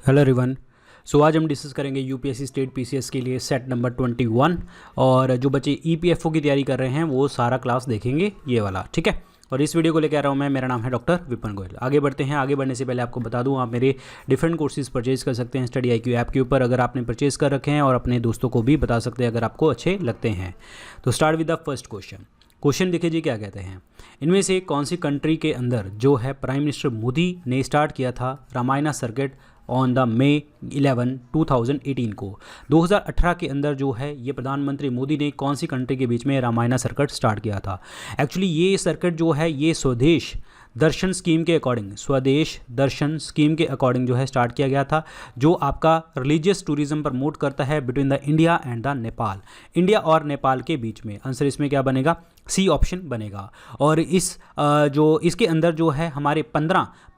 Hello everyone. सो आज हम discuss करेंगे यूपीएससी स्टेट पीसीएस के लिए सेट नंबर 21। और जो बच्चे ईपीएफओ की तैयारी कर रहे हैं वो सारा क्लास देखेंगे ये वाला, ठीक है। और इस वीडियो को लेकर आ रहा हूँ मैं, मेरा नाम है डॉक्टर विपिन गोयल। आगे बढ़ते हैं। आगे बढ़ने से पहले आपको बता दूँ, आप मेरे डिफरेंट कोर्सेज परचेज कर सकते हैं स्टडी IQ ऐप के ऊपर, अगर आपने परचेज कर रखे हैं, और अपने दोस्तों को भी बता सकते हैं अगर आपको अच्छे लगते हैं। तो start with the first question. Question देखिए जी, क्या कहते हैं। इनमें से कौन सी कंट्री के अंदर जो है प्राइम मिनिस्टर मोदी ने स्टार्ट किया था Ramayana circuit on the May 11, 2018 को। 2018 के अंदर जो है ये प्रधानमंत्री मोदी ने कौन सी कंट्री के बीच में रामायणा सर्किट स्टार्ट किया था। एक्चुअली ये सर्किट जो है ये स्वदेश दर्शन स्कीम के अकॉर्डिंग, स्वदेश दर्शन स्कीम के अकॉर्डिंग जो है स्टार्ट किया गया था, जो आपका रिलीजियस टूरिज्म प्रमोट करता है between the India and the Nepal, India और नेपाल के बीच में। आंसर इसमें क्या बनेगा, सी ऑप्शन बनेगा। और इस जो इसके अंदर जो है हमारे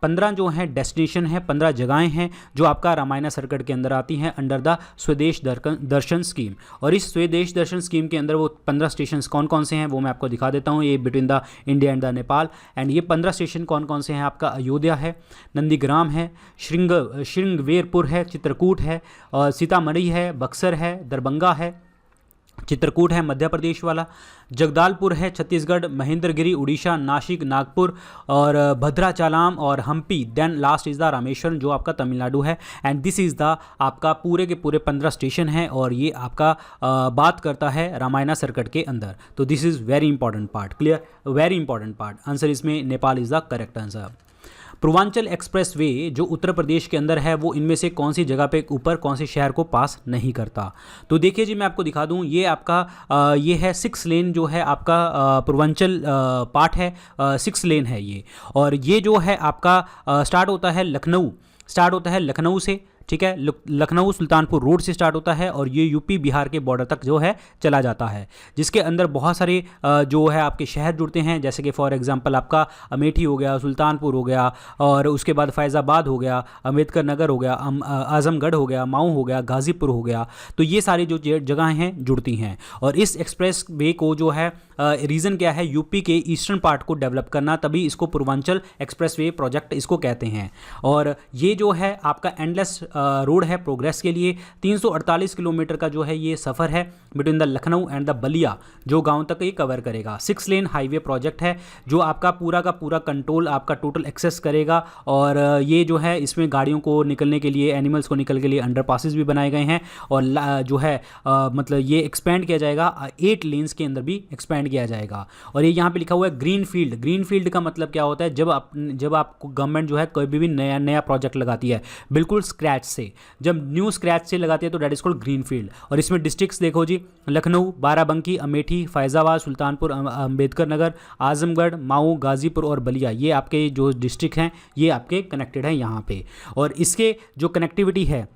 15 जो है डेस्टिनेशन है, 15 जगहें हैं जो आपका रामायणा सर्किट के अंदर आती हैं अंडर द स्वदेश दर्शन स्कीम। और इस स्वदेश दर्शन स्कीम के अंदर वो 15 स्टेशन कौन कौन से हैं वो मैं आपको दिखा देता हूँ। ये between the India and the Nepal. And ये 15 स्टेशन कौन कौन से हैं, आपका अयोध्या है, नंदीग्राम है, श्रृंगवेरपुर है, चित्रकूट है, और सीतामढ़ी है, बक्सर है, दरभंगा है, चित्रकूट है मध्य प्रदेश वाला, जगदालपुर है छत्तीसगढ़, महेंद्रगिरी उड़ीसा, नासिक नागपुर, और भद्राचालाम और Hampi. Then last is the Rameswaram जो आपका तमिलनाडु है। एंड दिस इज़ द आपका पूरे के पूरे 15 स्टेशन हैं, और ये आपका बात करता है रामायणा सर्किट के अंदर। तो this is very important part, clear, very important part. Answer इसमें Nepal is the correct answer. Purvanchal expressway जो उत्तर प्रदेश के अंदर है वो इनमें से कौन सी जगह पे ऊपर कौन से शहर को पास नहीं करता। तो देखिए जी, मैं आपको दिखा दूं, ये आपका ये है 6 लेन जो है आपका पूर्वांचल पार्ट है, 6 लेन है ये। और ये जो है आपका स्टार्ट होता है लखनऊ से, ठीक है। लखनऊ सुल्तानपुर रोड से स्टार्ट होता है और ये यूपी बिहार के बॉर्डर तक जो है चला जाता है, जिसके अंदर बहुत सारे जो है आपके शहर जुड़ते हैं, जैसे कि फॉर एग्जांपल आपका अमेठी हो गया, सुल्तानपुर हो गया, और उसके बाद फैज़ाबाद हो गया, अम्बेडकर नगर हो गया, आजमगढ़ हो गया, माऊ हो गया, गाज़ीपुर हो गया। तो ये सारी जो जगहें हैं जुड़ती हैं। और इस एक्सप्रेस वे को जो है रीज़न क्या है, यूपी के ईस्टर्न पार्ट को डेवलप करना, तभी इसको पूर्वांचल एक्सप्रेस वे प्रोजेक्ट इसको कहते हैं। और ये जो है आपका एंडलेस रोड है प्रोग्रेस के लिए। 348 किलोमीटर का जो है ये सफ़र है between the Lucknow and the Ballia, जो गांव तक ये कवर करेगा। 6 लेन हाईवे प्रोजेक्ट है जो आपका पूरा का पूरा कंट्रोल आपका टोटल एक्सेस करेगा। और ये जो है इसमें गाड़ियों को निकलने के लिए, एनिमल्स को निकलने के लिए अंडरपासेस भी बनाए गए हैं। और जो है मतलब ये एक्सपेंड किया जाएगा, 8 लेन्स के अंदर भी एक्सपेंड किया जाएगा। और ये यहाँ पे लिखा हुआ है ग्रीन फील्ड। ग्रीन फील्ड का मतलब क्या होता है, जब आपको गवर्नमेंट जो है कोई भी नया प्रोजेक्ट लगाती है बिल्कुल स्क्रैच से, जब न्यू स्क्रैच से लगाती है तो that is called green field. और इसमें डिस्ट्रिक्ट्स देखो जी, लखनऊ, बाराबंकी, अमेठी, फैज़ाबाद, सुल्तानपुर, अम्बेडकर नगर, आजमगढ़, माऊ, गाज़ीपुर और बलिया, ये आपके जो डिस्ट्रिक्ट हैं ये आपके कनेक्टेड हैं यहाँ पे। और इसके जो कनेक्टिविटी है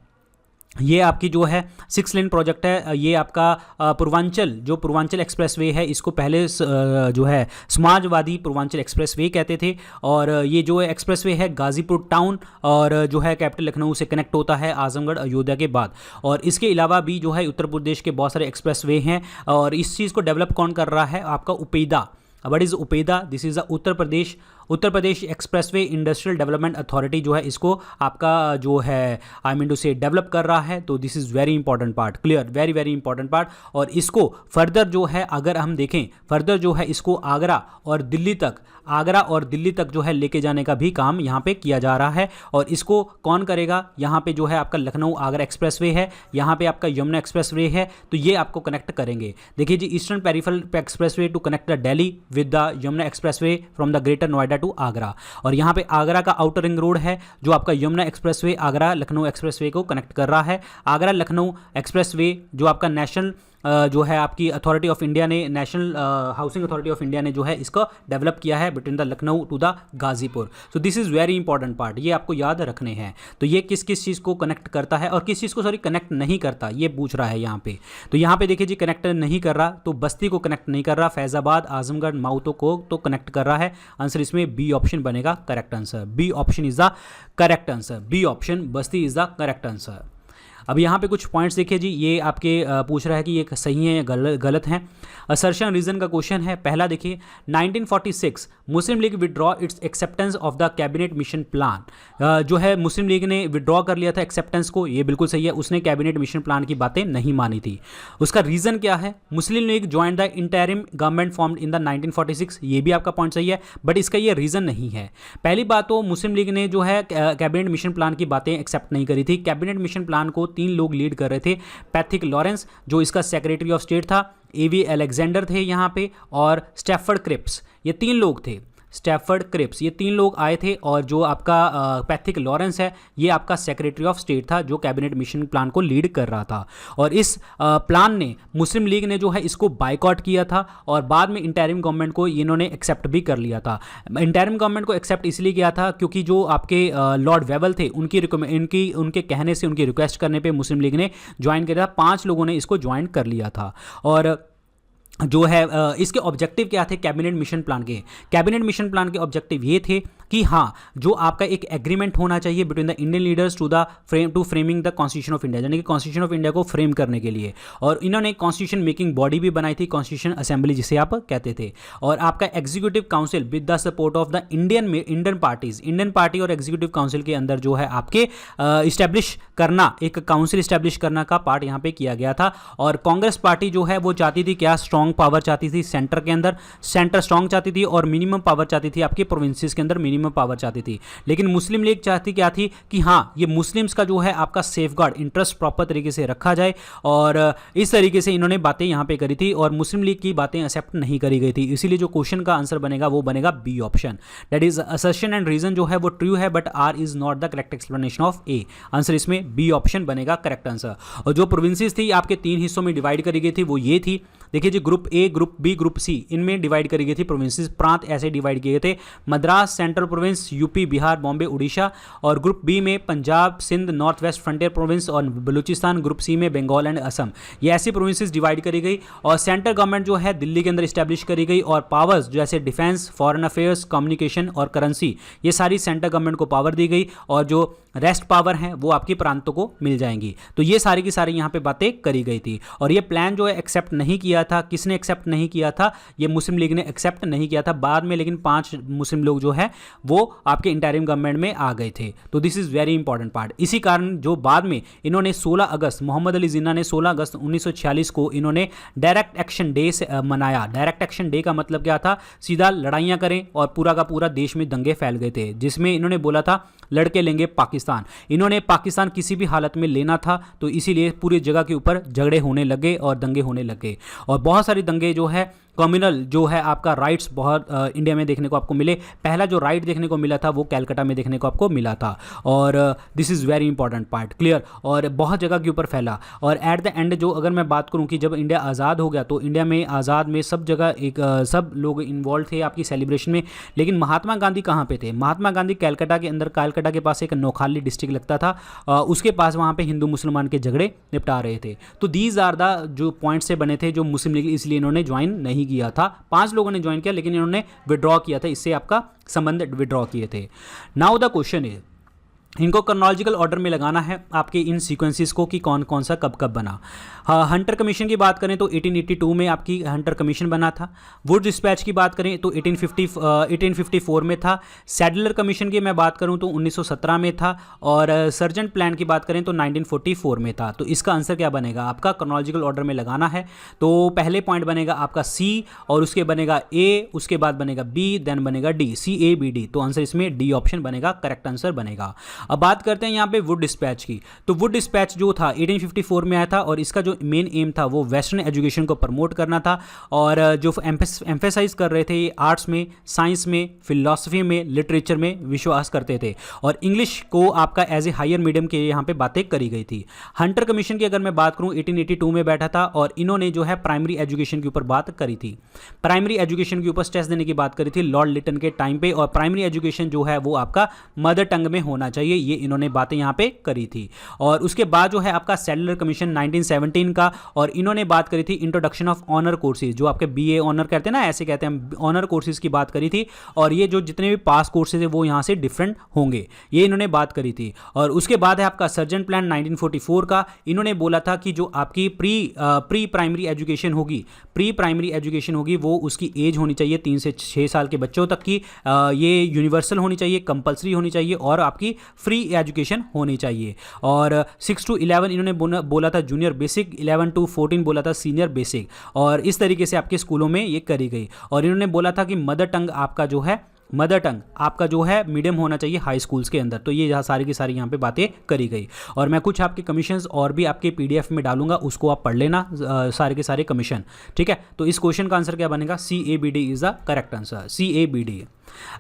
ये आपकी जो है 6 लेन प्रोजेक्ट है। ये आपका पूर्वांचल एक्सप्रेस वे है, इसको पहले जो है समाजवादी पूर्वांचल एक्सप्रेस वे कहते थे। और ये जो है एक्सप्रेस वे है गाज़ीपुर टाउन और जो है कैपिटल लखनऊ से कनेक्ट होता है आजमगढ़ अयोध्या के बाद। और इसके अलावा भी जो है उत्तर प्रदेश के बहुत सारे एक्सप्रेस वे हैं। और इस चीज़ को डेवलप कौन कर रहा है, आपका उपेदा। What is UPEIDA, this is the Uttar Pradesh expressway industrial development authority जो है इसको आपका जो है I mean to say develop कर रहा है। तो this is very important part, clear, very very important part. और इसको फर्दर जो है अगर हम देखें, फर्दर जो है इसको आगरा और दिल्ली तक जो है लेके जाने का भी काम यहाँ पे किया जा रहा है। और इसको कौन करेगा, यहाँ पे जो है आपका लखनऊ आगरा एक्सप्रेसवे है, यहाँ पे आपका यमुना एक्सप्रेसवे है, तो ये आपको कनेक्ट करेंगे। देखिए जी, eastern peripheral expressway to connect the Delhi with the Yamuna expressway from the greater Noida to Agra. और यहाँ पे आगरा का आउटर रिंग रोड है जो आपका यमुना एक्सप्रेसवे आगरा लखनऊ एक्सप्रेसवे को कनेक्ट कर रहा है। आगरा लखनऊ एक्सप्रेसवे जो आपका नेशनल जो है आपकी अथॉरिटी ऑफ इंडिया ने, national housing authority of India ने जो है इसको डेवलप किया है between the Lucknow to the Ghazipur. So this is very important part, ये आपको याद रखने हैं। तो ये किस किस चीज़ को कनेक्ट करता है और किस चीज़ को कनेक्ट नहीं करता, ये पूछ रहा है यहाँ पे। तो यहाँ पे देखिए जी, कनेक्ट नहीं कर रहा तो बस्ती को कनेक्ट नहीं कर रहा, फैज़ाबाद, आजमगढ़, माऊ को तो कनेक्ट कर रहा है। आंसर इसमें बी ऑप्शन बनेगा correct answer. B option is the correct answer. B option Basti is the correct answer. अब यहाँ पे कुछ पॉइंट्स देखिए जी, ये आपके पूछ रहा है कि ये सही है या गलत है। असर्शन रीजन का क्वेश्चन है। पहला देखिए 1946 Muslim League withdraw its acceptance of the cabinet mission plan. जो है मुस्लिम लीग ने विड्रॉ कर लिया था एक्सेप्टेंस को, ये बिल्कुल सही है, उसने कैबिनेट मिशन प्लान की बातें नहीं मानी थी। उसका रीजन क्या है? Muslim League join the interim government formed in the 1946, ये भी आपका पॉइंट सही है, बट इसका ये रीजन नहीं है। पहली बात तो मुस्लिम लीग ने जो है कैबिनेट मिशन प्लान की बातें एक्सेप्ट नहीं करी थी। कैबिनेट मिशन प्लान को 3 लोग लीड कर रहे थे, पैथिक लॉरेंस जो इसका सेक्रेटरी ऑफ स्टेट था, एवी अलेक्जेंडर थे यहाँ पे, और स्टैफर्ड क्रिप्स, ये 3 लोग थे। स्टैफर्ड क्रिप्स, ये 3 लोग आए थे, और जो आपका पैथिक लॉरेंस है ये आपका सेक्रेटरी ऑफ स्टेट था जो कैबिनेट मिशन प्लान को लीड कर रहा था। और इस प्लान ने मुस्लिम लीग ने जो है इसको बायकॉट किया था, और बाद में इंटरिम गवर्नमेंट को इन्होंने एक्सेप्ट भी कर लिया था। इंटरिम गवर्नमेंट को एक्सेप्ट इसलिए किया था क्योंकि जो आपके लॉर्ड वेवल थे उनके कहने से, उनकी रिक्वेस्ट करने पर मुस्लिम लीग ने ज्वाइन किया था। 5 लोगों ने इसको ज्वाइन कर लिया था। और जो है इसके ऑब्जेक्टिव क्या थे कैबिनेट मिशन प्लान के? कैबिनेट मिशन प्लान के ऑब्जेक्टिव ये थे कि हाँ, जो आपका एक एग्रीमेंट होना चाहिए between the Indian leaders to framing the constitution of India, यानी कि कॉन्स्टिट्यूशन ऑफ इंडिया को फ्रेम करने के लिए। और इन्होंने कॉन्स्टिट्यूशन मेकिंग बॉडी भी बनाई थी, कॉन्स्टिट्यूशन असेंबली जिसे आप कहते थे। और आपका executive council with the support of the Indian parties, Indian party और एग्जीक्यूटिव काउंसिल के अंदर जो है आपके इस्टेब्लिश करना, एक काउंसिल इस्टेब्लिश करना का पार्ट यहाँ पे किया गया था। और कांग्रेस पार्टी जो है वो चाहती थी क्या? स्ट्रॉन्ग पावर चाहती थी सेंटर के अंदर, सेंटर स्ट्रॉन्ग चाहती थी, और मिनिमम पावर चाहती थी आपके प्रोविंसेस के अंदर मिनिमम पावर चाहती थी। लेकिन मुस्लिम लीग चाहती क्या थी कि हाँ, ये मुस्लिम्स का जो है आपका सेफगार्ड इंटरेस्ट प्रॉपर तरीके से रखा जाए, और इस तरीके से इन्होंने बातें यहाँ पे करी थी, और मुस्लिम लीग की बातें एक्सेप्ट नहीं करी गई थी। इसीलिए जो क्वेश्चन का आंसर बनेगा वो बनेगा B option, that is assertion and reason जो है वो ट्रू है, but R is not the correct explanation of A. Answer इसमें बी ऑप्शन बनेगा करेक्ट आंसर। और जो प्रोविंसेस थी आपके 3 हिस्सों में डिवाइड करी गई थी वो ये थी, देखिए जी, group A, group B, group C, इनमें डिवाइड करी गई थी प्रोविंसेस, प्रांत ऐसे डिवाइड किए गए थे, Madras central province, UP, Bihar, Bombay, Orissa. और ग्रुप बी में Punjab, Sindh, north west frontier province और बलूचिस्तान। ग्रुप सी में बंगाल एंड असम। ये ऐसी प्रोविंसेस डिवाइड करी गई, और सेंट्रल गवर्नमेंट जो है दिल्ली के अंदर इस्टेब्लिश करी गई, और पावर्स जैसे डिफेंस, फॉरेन अफेयर्स, कम्युनिकेशन और करेंसी, ये सारी सेंट्रल गवर्नमेंट को पावर दी गई, और जो रेस्ट पावर हैं वो आपकी प्रांतों को मिल जाएंगी। तो ये सारी की सारी यहाँ पे बातें करी गई थी। और ये प्लान जो है एक्सेप्ट नहीं किया था, किसने एक्सेप्ट नहीं किया था? ये मुस्लिम लीग ने एक्सेप्ट नहीं किया था बाद में, लेकिन 5 मुस्लिम लोग जो है वो आपके इंटरिम गवर्नमेंट में आ गए थे। तो this is very important part. इसी कारण जो बाद में इन्होंने 16 अगस्त, मोहम्मद अली जिन्ना ने 16 अगस्त 1946 को इन्होंने डायरेक्ट एक्शन डे से मनाया। डायरेक्ट एक्शन डे का मतलब क्या था? सीधा लड़ाइयाँ करें, और पूरा का पूरा देश में दंगे फैल गए थे, जिसमें इन्होंने बोला था लड़के लेंगे पाकिस्तान। इन्होंने पाकिस्तान किसी भी हालत में लेना था, तो इसीलिए पूरी जगह के ऊपर झगड़े होने लगे और दंगे होने लगे। और बहुत सारे दंगे जो है कम्युनल जो है आपका राइट्स बहुत इंडिया में देखने को आपको मिले। पहला जो राइट देखने को मिला था वो कैलकाटा में देखने को आपको मिला था। और this is very important part, clear. और बहुत जगह के ऊपर फैला। और एट द एंड जो अगर मैं बात करूं कि जब इंडिया आज़ाद हो गया, तो इंडिया में आज़ाद में सब जगह एक सब लोग इन्वॉल्व थे आपकी सेलिब्रेशन में। लेकिन महात्मा गांधी कहाँ पे थे? महात्मा गांधी कैलकाटा के अंदर, कैलकाटा के पास एक नौखाली डिस्ट्रिक्ट लगता था, उसके पास वहाँ पे हिंदू मुसलमान के झगड़े निपटा रहे थे। तो दीज आर द जो पॉइंट से बने थे जो मुस्लिम लीग, इसलिए इन्होंने ज्वाइन नहीं किया था। 5 लोगों ने ज्वाइन किया, लेकिन इन्होंने विड्रॉ किया था, इससे आपका संबंध विड्रॉ किए थे। नाउ द क्वेश्चन इज, इनको क्रोनोलॉजिकल ऑर्डर में लगाना है आपके इन सीक्वेंसेस को कि कौन कौन सा कब कब बना। हंटर कमीशन की बात करें तो 1882 में आपकी हंटर कमीशन बना था। वुड डिस्पैच की बात करें तो 1854 में था। सैडलर कमीशन की मैं बात करूं तो 1917 में था। और सर्जेंट प्लान की बात करें तो 1944 में था। तो इसका आंसर क्या बनेगा? आपका क्रोनोलॉजिकल ऑर्डर में लगाना है। तो पहले पॉइंट बनेगा आपका सी, और उसके बनेगा ए, उसके बाद बनेगा बी, देन बनेगा डी, CABD। तो आंसर इसमें डी ऑप्शन बनेगा, करेक्ट आंसर बनेगा। अब बात करते हैं यहाँ पे वुड डिस्पैच की। तो वुड डिस्पैच जो था 1854 में आया था, और इसका जो मेन एम था वो वेस्टर्न एजुकेशन को प्रमोट करना था। और जो एम्फेसाइज कर रहे थे ये आर्ट्स में, साइंस में, फिलॉसफी में, लिटरेचर में विश्वास करते थे। और इंग्लिश को आपका एज ए हायर मीडियम के यहाँ पे बातें करी गई थी। हंटर कमीशन की अगर मैं बात करूँ 1882 में बैठा था, और इन्होंने जो है प्राइमरी एजुकेशन के ऊपर बात करी थी। प्राइमरी एजुकेशन के ऊपर स्ट्रेस देने की बात करी थी लॉर्ड लिटन के टाइम पे। और प्राइमरी एजुकेशन जो है वो आपका मदर टंग में होना चाहिए, ये इन्होंने बातें यहाँ पे करी थी। और उसके बाद जो है आपका सैडलर कमीशन 1917 का, और इन्होंने बात करी थी इंट्रोडक्शन ऑफ ऑनर कोर्सेज, जो आपके बीए ऑनर कहते हैं ना, ऐसे कहते हैं, ऑनर कोर्सेज की बात करी थी। और ये जो जितने भी पास कोर्सेज है वो यहाँ से डिफरेंट होंगे, ये इन्होंने बात करी थी। और उसके बाद है आपका सर्जन प्लान 1944 का। इन्होंने बोला था कि जो आपकी प्री प्राइमरी एजुकेशन होगी, प्री प्राइमरी एजुकेशन होगी, वो उसकी एज होनी चाहिए 3 से 6 साल के बच्चों तक की, ये यूनिवर्सल होनी चाहिए, कंपलसरी होनी चाहिए, और आपकी फ्री एजुकेशन होनी चाहिए। और 6 to 11 इन्होंने बोला था जूनियर बेसिक, 11 to 14 बोला था सीनियर बेसिक, और इस तरीके से आपके स्कूलों में ये करी गई। और इन्होंने बोला था कि मदर टंग आपका जो है मीडियम होना चाहिए हाई स्कूल्स के अंदर। तो ये यहाँ सारी की सारी यहाँ पे बातें करी गई। और मैं कुछ आपके कमीशंस और भी आपके पीडीएफ में डालूंगा, उसको आप पढ़ लेना, सारे के सारे कमीशन, ठीक है। तो इस क्वेश्चन का आंसर क्या बनेगा, CABD is the correct answer, CABD।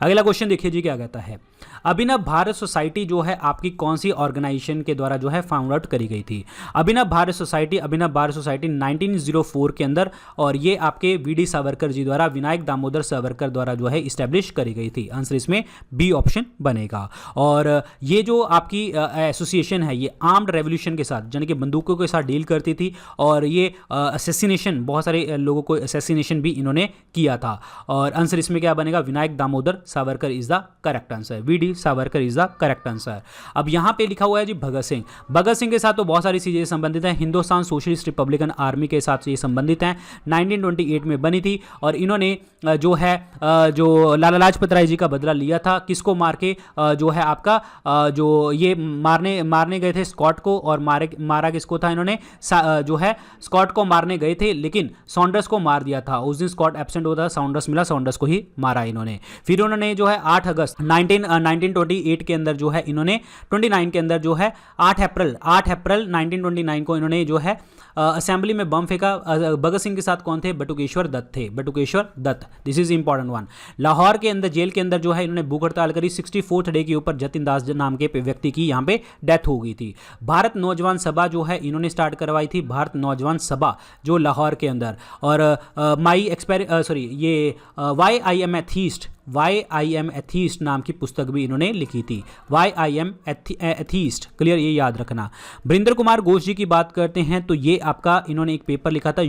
अगला क्वेश्चन देखिए जी क्या कहता है, अभिनव भारत सोसाइटी जो है आपकी कौन सी ऑर्गेनाइजेशन के द्वारा जो है फाउंड आउट करी गई थी। अभिनव भारत सोसाइटी 1904 के अंदर, और ये आपके VD सावरकर जी द्वारा, विनायक दामोदर सावरकर द्वारा जो है इस्टेब्लिश करी गई थी। आंसर इसमें बी ऑप्शन बनेगा। और ये जो आपकी एसोसिएशन है, ये आर्म्ड रेवोल्यूशन के साथ, यानी कि बंदूकों के साथ डील करती थी, और ये असेसिनेशन, बहुत सारे लोगों को असेसिनेशन भी इन्होंने किया था। और आंसर इसमें क्या बनेगा, Vinayak Damodar Savarkar is the correct answer, VD Savarkar is the correct answer. अब यहां पे लिखा हुआ है जी भगत सिंह। भगत सिंह के साथ तो बहुत सारी चीजें संबंधित हैं, हिंदुस्तान सोशलिस्ट रिपब्लिकन आर्मी के साथ ये संबंधित हैं। 1928 में बनी थी, और इन्होंने जो है जो लाला लाजपत राय जी का बदला लिया था, किसको मार के, जो है आपका जो ये मारने गए थे स्कॉट को, और मारा किसको था, इन्होंने जो है स्कॉट को मारने गए थे, लेकिन सॉन्डर्स को मार दिया था। उस दिन स्कॉट एब्सेंट होता, सॉन्डर्स मिला, सॉन्डर्स को ही मारा इन्होंने। फिर उन्होंने जो है 8 अगस्त 1928 के अंदर जो है इन्होंने 29 के अंदर जो है 8 अप्रैल 1929 को इन्होंने जो है असेंबली में बम फेंका। भगत सिंह के साथ कौन थे, बटुकेश्वर दत्त थे, Batukeshwar Dutt, this is important one. Lahore के अंदर जेल के अंदर जो है इन्होंने भूख हड़ताल करी। 64th डे के ऊपर जतिन दास नाम के व्यक्ति की यहाँ पे डेथ हो गई थी। भारत नौजवान सभा जो है इन्होंने स्टार्ट करवाई थी, भारत नौजवान सभा जो लाहौर के अंदर। और वाई आई एम एथीस्ट नाम की पुस्तक भी इन्होंने लिखी थी, why I am atheist, clear, ये याद रखना। वरिंदर कुमार घोष जी की बात करते हैं तो ये आपका इन्होंने एक पेपर लिखा था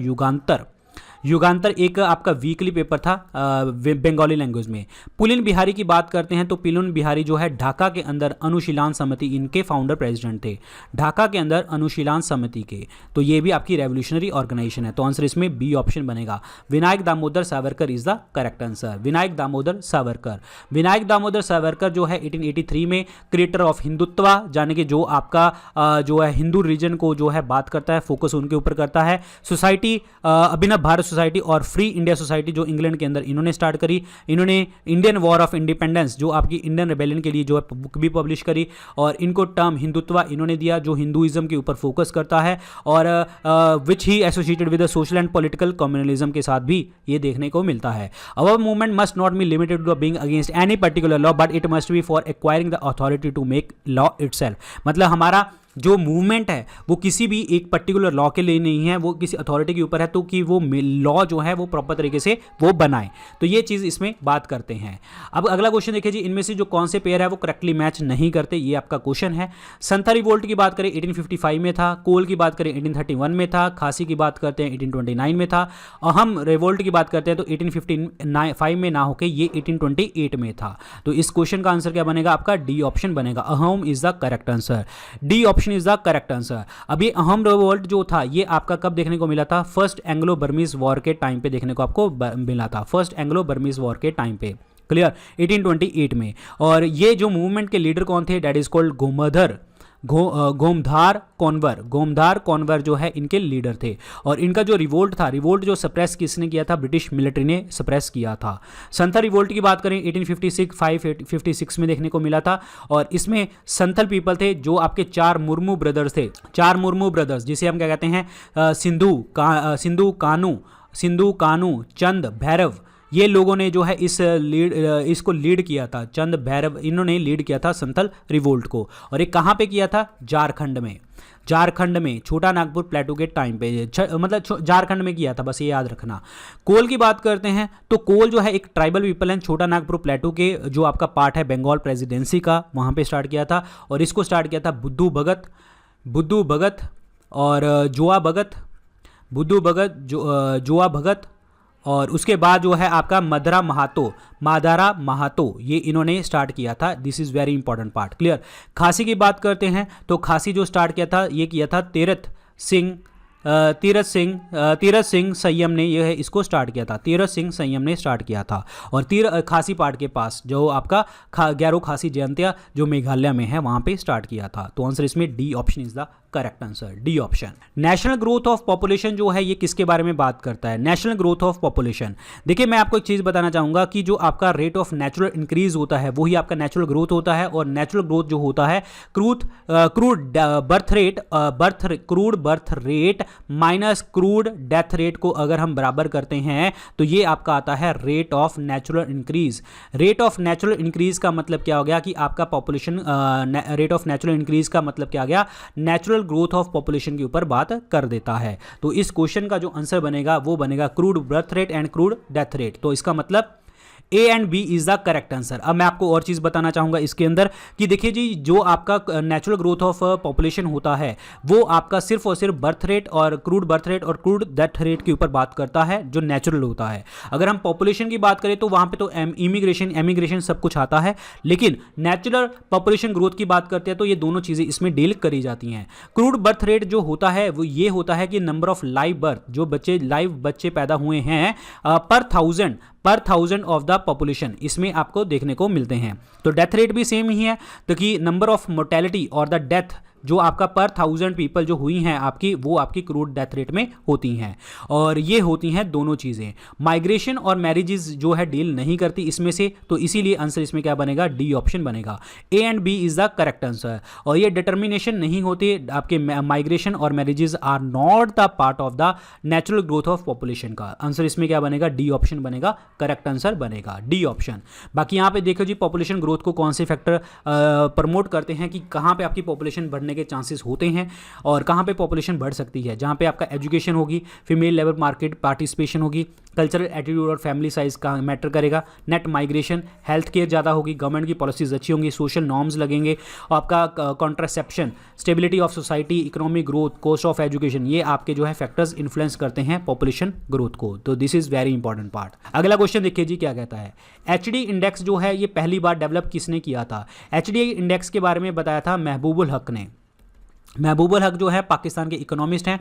युगांतर एक आपका वीकली पेपर था बंगाली लैंग्वेज में। पुलिन बिहारी की बात करते हैं तो पुलिन बिहारी जो है ढाका के अंदर अनुशीलन समिति, इनके फाउंडर प्रेसिडेंट थे, ढाका के अंदर अनुशीलन समिति के। तो ये भी आपकी रेवोल्यूशनरी ऑर्गेनाइजेशन है। तो आंसर इसमें बी ऑप्शन बनेगा, Vinayak Damodar Savarkar is the correct answer, Vinayak Damodar Savarkar. Vinayak Damodar Savarkar जो है 1883 में क्रिएटर ऑफ हिंदुत्व, जाने के जो आपका जो है हिंदू रीजन को जो है बात करता है, फोकस उनके ऊपर करता है। सोसाइटी अभिनव भारत सोसाइटी और फ्री इंडिया सोसाइटी जो इंग्लैंड के अंदर इन्होंने स्टार्ट करी। इन्होंने इंडियन वॉर ऑफ इंडिपेंडेंस जो आपकी इंडियन रेबेलियन के लिए जो है बुक भी पब्लिश करी, और इनको टर्म हिंदुत्व इन्होंने दिया जो हिंदुइज्म के ऊपर फोकस करता है, और which he associated with social and political communalism के साथ भी ये देखने को मिलता है। Our movement must not be limited to being against any particular law but it must be for acquiring the authority to make law itself. मतलब हमारा जो मूवमेंट है वो किसी भी एक पर्टिकुलर लॉ के लिए नहीं है, वो किसी अथॉरिटी के ऊपर है, तो कि वो लॉ जो है वो प्रॉपर तरीके से वो बनाए। तो ये चीज़ इसमें बात करते हैं। अब अगला क्वेश्चन देखिए जी, इनमें से जो कौन से पेयर है वो करेक्टली मैच नहीं करते, ये आपका क्वेश्चन है। संथा रिवोल्ट की बात करें 1855 में था, कोल की बात करें 1831 में था, खासी की बात करते हैं 1829 में था, अहम रिवोल्ट की बात करते हैं तो 1855 में ना होकर ये 1828 में था। तो इस क्वेश्चन का आंसर क्या बनेगा आपका, डी ऑप्शन बनेगा, अहम is the correct answer, D option is the correct answer. अब ये अहम रिवोल्ट जो था ये आपका कब देखने को मिला था, फर्स्ट एंग्लो बर्मीज वॉर के टाइम पे देखने को आपको मिला था, फर्स्ट एंग्लो बर्मीज वॉर के टाइम पे, क्लियर, 1828 में। और ये जो मूवमेंट के लीडर कौन थे, दैट इज कॉल्ड गोमधार कॉन्वर जो है इनके लीडर थे। और इनका जो रिवोल्ट था, रिवोल्ट जो सप्रेस किसने किया था, ब्रिटिश मिलिट्री ने सप्रेस किया था। संथल रिवोल्ट की बात करें 1856 में देखने को मिला था, और इसमें संथल पीपल थे जो आपके 4 मुर्मू ब्रदर्स थे, 4 मुर्मू ब्रदर्स जिसे हम क्या कहते हैं, सिंधु कानू, चंद, भैरव, ये लोगों ने जो है इसको लीड किया था, चंद भैरव इन्होंने लीड किया था संथल रिवोल्ट को। और ये कहाँ पे किया था? झारखंड में। झारखंड में, छोटा नागपुर प्लेटू के टाइम पे, मतलब झारखंड में किया था, बस ये याद रखना। कोल की बात करते हैं तो कोल जो है एक ट्राइबल पीपल है, छोटा नागपुर प्लेटू के जो आपका पार्ट है बंगाल प्रेसिडेंसी का, वहाँ पे स्टार्ट किया था। और इसको स्टार्ट किया था बुद्धू भगत और जोआ भगत, जोआ भगत। और उसके बाद जो है आपका मादारा महातो, ये इन्होंने स्टार्ट किया था। This is very important part, clear. खासी की बात करते हैं तो खासी जो स्टार्ट किया था, ये किया था तीरथ सिंह संयम ने, यह है इसको स्टार्ट किया था, तीरथ सिंह संयम ने स्टार्ट किया था। और खासी पार्ट के पास जो आपका गैरो खासी जयंतिया जो मेघालय में है, वहाँ पे स्टार्ट किया था। तो आंसर इसमें D option is the correct answer, D option. National growth of population जो है ये किसके बारे में बात करता है? नेशनल ग्रोथ ऑफ पॉपुलेशन, देखिए मैं आपको एक चीज़ बताना चाहूँगा कि जो आपका रेट ऑफ नेचुरल इंक्रीज होता है वही आपका नेचुरल ग्रोथ होता है। और नेचुरल ग्रोथ जो होता है crude birth rate minus crude death rate को अगर हम बराबर करते हैं तो ये आपका आता है rate of natural increase. Rate of natural increase का मतलब क्या हो गया कि आपका population, rate of natural increase का मतलब क्या आ गया? नेचुरल ग्रोथ ऑफ पॉपुलेशन के ऊपर बात कर देता है। तो इस क्वेश्चन का जो आंसर बनेगा वो बनेगा crude birth rate and crude death rate. तो इसका मतलब A and B is the correct answer. अब मैं आपको और चीज़ बताना चाहूँगा इसके अंदर कि देखिए जी, जो आपका नेचुरल ग्रोथ ऑफ पॉपुलेशन होता है वो आपका सिर्फ और सिर्फ बर्थ रेट और क्रूड डेथ रेट के ऊपर बात करता है, जो नेचुरल होता है। अगर हम पॉपुलेशन की बात करें तो वहाँ पे तो इमिग्रेशन सब कुछ आता है, लेकिन नेचुरल पॉपुलेशन ग्रोथ की बात करते हैं तो ये दोनों चीज़ें इसमें डील करी जाती हैं। क्रूड बर्थ रेट जो होता है वो ये होता है कि नंबर ऑफ लाइव बर्थ, जो लाइव बच्चे पैदा हुए हैं पर थाउजेंड ऑफ द पॉपुलेशन, इसमें आपको देखने को मिलते हैं। तो डेथ रेट भी सेम ही है, तो कि नंबर ऑफ मोर्टेलिटी और द डेथ जो आपका पर 1000 पीपल जो हुई हैं आपकी, वो आपकी क्रूड डेथ रेट में होती हैं। और ये होती हैं दोनों चीज़ें। माइग्रेशन और मैरिजेस जो है डील नहीं करती इसमें से, तो इसीलिए आंसर इसमें क्या बनेगा? डी ऑप्शन बनेगा। A and B is the correct answer. और ये डिटर्मिनेशन नहीं होती आपके, माइग्रेशन और marriages are not the part of the natural growth of population का। आंसर इसमें क्या बनेगा? डी ऑप्शन बनेगा, करेक्ट आंसर बनेगा डी ऑप्शन। बाकी यहाँ पे देखो जी, पॉपुलेशन ग्रोथ को कौन से फैक्टर प्रमोट करते हैं कि कहाँ पे आपकी पॉपुलेशन बढ़ने के चांसेस होते हैं और कहाँ पे पॉपुलेशन बढ़ सकती है। जहाँ पे आपका एजुकेशन होगी, फीमेल लेबर मार्केट पार्टिसिपेशन होगी, कल्चरल एटीट्यूड और फैमिली साइज का मैटर करेगा, नेट माइग्रेशन, हेल्थ केयर ज़्यादा होगी, गवर्नमेंट की पॉलिसीज अच्छी होंगी, सोशल नॉर्म्स लगेंगे, आपका contraception, stability of society, economic growth, cost of education, ये आपके जो है फैक्टर्स इन्फ्लुएंस करते हैं पॉपुलेशन ग्रोथ को। तो this is very important part. अगला क्वेश्चन देखिए जी क्या कहता है। एचडी इंडेक्स जो है ये पहली बार डेवलप किसने किया था? एचडी इंडेक्स के बारे में बताया था महबूबुल हक ने। महबूबुल हक जो है पाकिस्तान के इकोनॉमिस्ट हैं,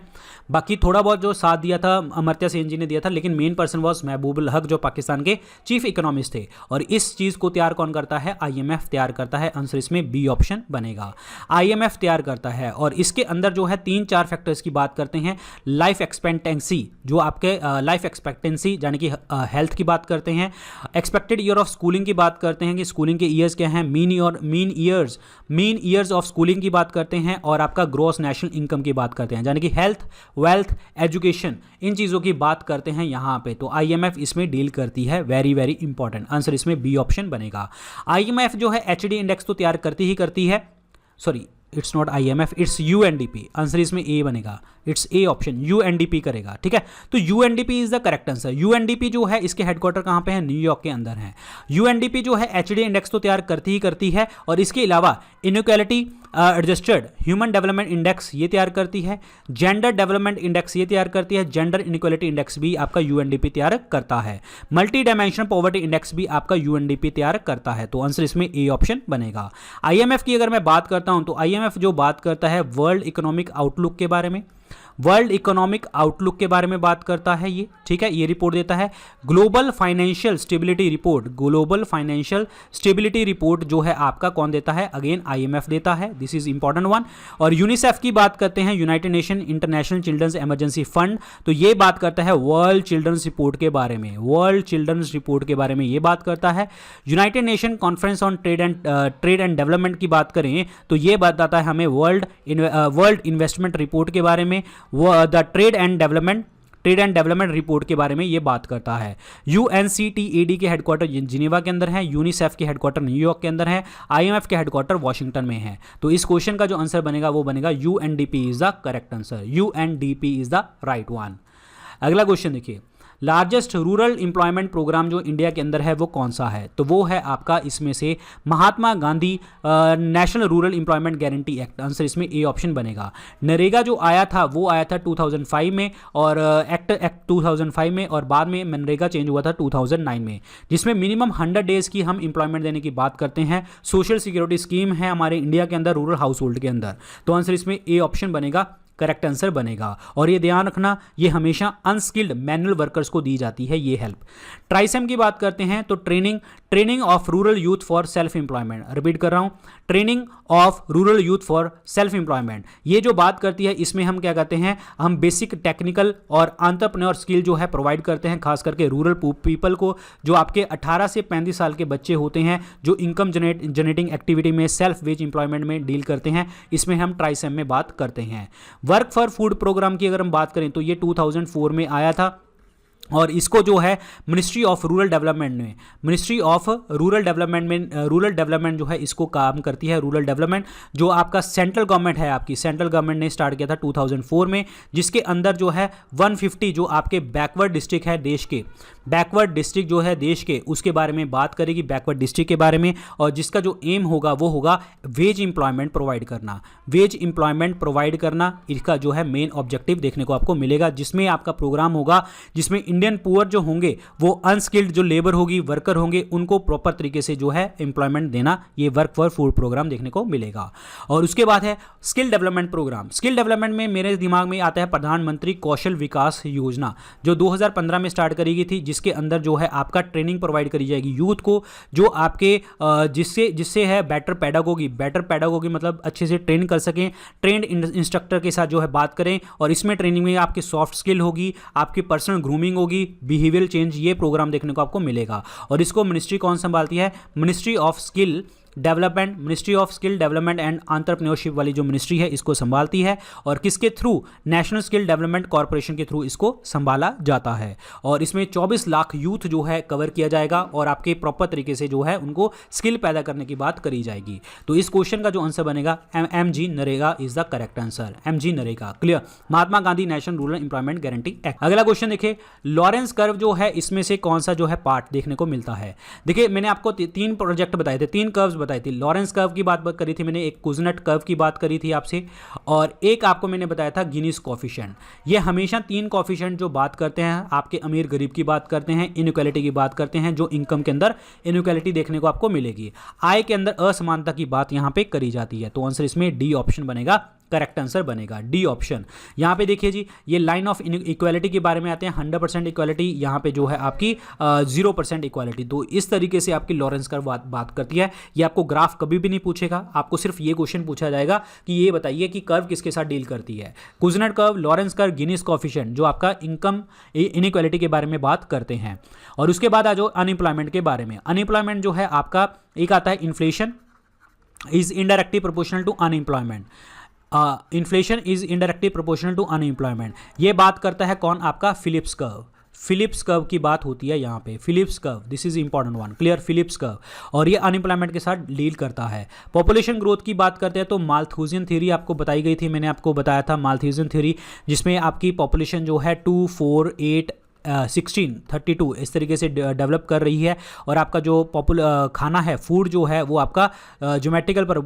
बाकी थोड़ा बहुत जो साथ दिया था अमर्त्य सेन जी ने दिया था, लेकिन मेन पर्सन वॉज महबूबुल हक जो पाकिस्तान के चीफ इकोनॉमिस्ट थे। और इस चीज़ को तैयार कौन करता है? आईएमएफ तैयार करता है। आंसर इसमें बी ऑप्शन बनेगा, आईएमएफ तैयार करता है। और इसके अंदर जो है 3-4 फैक्टर्स की बात करते हैं। लाइफ एक्सपेक्टेंसी, जो आपके लाइफ एक्सपेक्टेंसी यानी कि हेल्थ की बात करते हैं। एक्सपेक्टेड ईयर ऑफ स्कूलिंग की बात करते हैं कि स्कूलिंग के ईयर्स क्या हैं। मीन ईयर्स ऑफ स्कूलिंग की बात करते हैं। और आपका ग्रॉस नेशनल इनकम की बात करते हैं, यानी कि हेल्थ, वेल्थ, एजुकेशन, इन चीज़ों की बात करते हैं यहाँ पे। तो आईएमएफ इसमें डील करती है। वेरी वेरी इंपॉर्टेंट, आंसर इसमें बी ऑप्शन बनेगा। आईएमएफ जो है एचडी इंडेक्स तो तैयार करती है, sorry it's not IMF, it's UNDP. Answer इसमें ए बनेगा, इट्स ए ऑप्शन, यूएनडीपी करेगा। ठीक है, तो UNDP is the correct answer. UNDP जो है इसके हेडक्वार्टर कहाँ पे है? न्यूयॉर्क के अंदर है। यूएनडीपी जो है एचडी इंडेक्स तो तैयार करती है। और इसके अलावा inequality adjusted human development index ये तैयार करती है। जेंडर डेवलपमेंट इंडेक्स ये तैयार करती है। जेंडर इनइक्वालिटी इंडेक्स भी आपका यूएनडीपी तैयार करता है। मल्टी डायमेंशनल पॉवर्टी इंडेक्स भी आपका यूएनडीपी तैयार करता है। तो आंसर इसमें ए ऑप्शन बनेगा। आईएमएफ की अगर मैं बात करता हूं तो आईएमएफ जो बात करता है वर्ल्ड इकोनॉमिक आउटलुक के बारे में, वर्ल्ड इकोनॉमिक आउटलुक के बारे में बात करता है ये। ठीक है, ये रिपोर्ट देता है। Global financial stability report, global financial stability report जो है आपका कौन देता है? अगेन आईएमएफ देता है। This is important one. और यूनिसेफ की बात करते हैं, United Nation International Children's Emergency Fund, तो ये बात करता है वर्ल्ड चिल्ड्रंस रिपोर्ट के बारे में, वर्ल्ड चिल्ड्रंस रिपोर्ट के बारे में ये बात करता है। United nation conference on trade and development की बात करें तो ये बताता है हमें वर्ल्ड इन्वेस्टमेंट रिपोर्ट के बारे में, the trade trade and development report के बारे में ये बात करता है। UNCTAD के हेडक्वार्टर जिनेवा के अंदर है, यूनिसेफ के हेडक्वार्टर न्यूयॉर्क के अंदर है, IMF के हेडक्वार्टर वाशिंगटन में है। तो इस क्वेश्चन का जो आंसर बनेगा वो बनेगा UNDP is the correct answer. UNDP is the right one. अगला क्वेश्चन देखिए, लार्जेस्ट रूरल एम्प्लॉयमेंट प्रोग्राम जो इंडिया के अंदर है वो कौन सा है? तो वो है आपका इसमें से Mahatma Gandhi national rural employment guarantee act. Answer इसमें ए ऑप्शन बनेगा। नरेगा जो आया था वो आया था 2005 में, और एक्ट 2005 में, और बाद में मनरेगा चेंज हुआ था 2009 में, जिसमें मिनिमम 100 डेज की हम एम्प्लॉयमेंट देने की बात करते हैं। सोशल सिक्योरिटी स्कीम है हमारे इंडिया के अंदर रूरल हाउस होल्ड के अंदर। तो आंसर इसमें ए ऑप्शन बनेगा, करेक्ट आंसर बनेगा। और ये ध्यान रखना, ये हमेशा अनस्किल्ड मैनुअल वर्कर्स को दी जाती है ये हेल्प। ट्राइसेम की बात करते हैं तो training of rural youth for self employment. Repeat कर रहा हूं, training of rural youth for self employment. ये जो बात करती है इसमें हम क्या कहते हैं, हम बेसिक टेक्निकल और एंटरप्रेन्योर स्किल जो है प्रोवाइड करते हैं, खास करके रूरल पीपल को, जो आपके 18 से 35 साल के बच्चे होते हैं जो इनकम जनरेटिंग एक्टिविटी में सेल्फ वेज एम्प्लॉयमेंट में डील करते हैं। इसमें हम ट्राइसेम में बात करते हैं। वर्क फॉर फूड प्रोग्राम की अगर हम बात करें तो ये 2004 में आया था, और इसको जो है मिनिस्ट्री ऑफ रूरल डेवलपमेंट में, रूरल डेवलपमेंट जो है इसको काम करती है। रूरल डेवलपमेंट जो आपका सेंट्रल गवर्नमेंट है, आपकी सेंट्रल गवर्नमेंट ने स्टार्ट किया था 2004 में, जिसके अंदर जो है 150 जो आपके बैकवर्ड डिस्ट्रिक्ट है देश के, बैकवर्ड डिस्ट्रिक्ट जो है देश के, उसके बारे में बात करेगी, बैकवर्ड डिस्ट्रिक्ट के बारे में। और जिसका जो एम होगा वो होगा वेज एम्प्लॉयमेंट प्रोवाइड करना। वेज एम्प्लॉयमेंट प्रोवाइड करना इसका जो है मेन ऑब्जेक्टिव देखने को आपको मिलेगा, जिसमें आपका प्रोग्राम होगा जिसमें इंडियन पुअर जो होंगे वो अनस्किल्ड जो लेबर होगी, वर्कर होंगे, उनको प्रॉपर तरीके से जो है एम्प्लॉयमेंट देना, ये वर्क फॉर फूड प्रोग्राम देखने को मिलेगा। और उसके बाद है skill development programme. Skill development में मेरे दिमाग में आता है प्रधानमंत्री कौशल विकास योजना, जो 2015 में स्टार्ट करी गई थी, जिसके अंदर जो है आपका ट्रेनिंग प्रोवाइड करी जाएगी यूथ को, जो आपके जिससे है बेटर पैडागोगी मतलब अच्छे से ट्रेन कर सकें, ट्रेंड इंस्ट्रक्टर के साथ जो है बात करें। और इसमें ट्रेनिंग में आपकी सॉफ्ट स्किल होगी, आपकी पर्सनल ग्रूमिंग होगी, बिहेवियरल चेंज, ये प्रोग्राम देखने को आपको मिलेगा। और इसको मिनिस्ट्री कौन संभालती है? Ministry of skill development and entrepreneurship वाली जो मिनिस्ट्री है इसको संभालती है। और किसके through? National skill development corporation के थ्रू इसको संभाला जाता है। और इसमें 24 लाख यूथ जो है कवर किया जाएगा, और आपके प्रॉपर तरीके से जो है उनको स्किल पैदा करने की बात करी जाएगी। तो इस क्वेश्चन का जो आंसर बनेगा MG NREGA is the correct answer. MG NREGA, clear. Mahatma Gandhi national rural employment guarantee act. अगला क्वेश्चन देखिए, लॉरेंस कर्व जो है इसमें से कौन सा जो है पार्ट देखने को मिलता है? देखिए मैंने आपको 3 प्रोजेक्ट बताए थे, 3 कर्व्स बताई थी। लॉरेंस कर्व की बात करी थी मैंने, एक कुजनेट कर्व की बात करी थी आपसे, और एक आपको मैंने बताया था गिनीज कॉफिशिएंट। ये हमेशा 3 कॉफिशिएंट जो बात करते हैं, आपके अमीर गरीब की बात करते हैं, इनइक्वालिटी की बात करते हैं, जो इनकम के अंदर इनइक्वालिटी देखने को आपको मिलेगी, आय के अंदर असमानता की बात यहां पे करी जाती है। तो आंसर इसमें डी ऑप्शन बनेगा, करेक्ट आंसर बनेगा डी ऑप्शन। यहाँ पे देखिए जी, ये लाइन ऑफ इक्वालिटी के बारे में आते हैं। 100% इक्वालिटी, यहाँ पे जो है आपकी 0% इक्वालिटी। तो इस तरीके से आपकी लॉरेंस कर्व बात करती है। ये आपको ग्राफ कभी भी नहीं पूछेगा, आपको सिर्फ ये क्वेश्चन पूछा जाएगा कि ये बताइए कि कर्व किसके साथ डील करती है। Kuznets curve, Lawrence curve, Guinness coefficient, जो आपका इनकम इनइक्वालिटी के बारे में बात करते हैं। और उसके बाद आ जाओ अनएम्प्लॉयमेंट के बारे में। अनएम्प्लॉयमेंट जो है आपका एक आता है inflation is indirectly proportional to unemployment. Inflation is indirectly proportional to unemployment. ये बात करता है कौन? आपका फिलिप्स कर्व। फिलिप्स कर्व की बात होती है यहाँ पे, Phillips curve, this is important one, clear, Phillips curve. और ये अनएम्प्लॉयमेंट के साथ डील करता है। पॉपुलेशन ग्रोथ की बात करते हैं तो माल्थूजियन थ्योरी आपको बताई गई थी, मैंने आपको बताया था माल्थूजियन थ्योरी, जिसमें आपकी पॉपुलेशन जो है 2, 4, 8, 16, 32 इस तरीके से डेवलप कर रही है। और आपका जो खाना है, फूड जो है वो आपका ज्योमेट्रिकल पर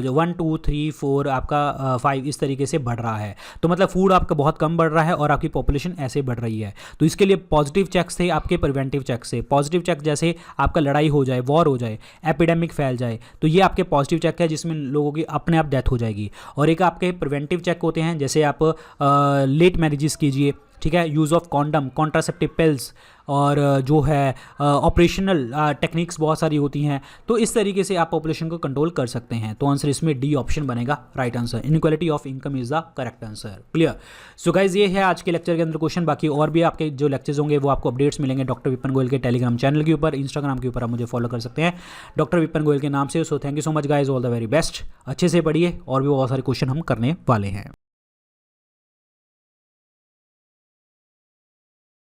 1, 2, 3, 4 आपका 5 इस तरीके से बढ़ रहा है। तो मतलब फूड आपका बहुत कम बढ़ रहा है और आपकी पॉपुलेशन ऐसे बढ़ रही है। तो इसके लिए पॉजिटिव चेक्स थे आपके, प्रिवेंटिव चेक्स से। पॉजिटिव चेक जैसे आपका लड़ाई हो जाए, वॉर हो जाए, एपिडेमिक फैल जाए, तो ये आपके पॉजिटिव चेक है जिसमें लोगों की अपने आप डेथ हो जाएगी। और एक आपके प्रिवेंटिव चेक होते हैं, जैसे आप लेट मैरिजेस कीजिए, ठीक है, use of condom, contraceptive pills, और जो है ऑपरेशनल टेक्निक्स बहुत सारी होती हैं। तो इस तरीके से आप पॉपुलेशन को कंट्रोल कर सकते हैं। तो आंसर इसमें डी ऑप्शन बनेगा, right answer. Inequality of income is the correct answer, clear. So guys ये है आज के लेक्चर के अंदर क्वेश्चन। बाकी और भी आपके जो लेक्चर्स होंगे वो आपको अपडेट्स मिलेंगे डॉक्टर विपिन गोयल के टेलीग्राम चैनल के ऊपर, इंस्टाग्राम के ऊपर आप मुझे फॉलो कर सकते हैं डॉक्टर विपिन गोयल के नाम से। So thank you so much guys, all the very best. अच्छे से पढ़िए, और भी बहुत सारे क्वेश्चन हम करने वाले हैं।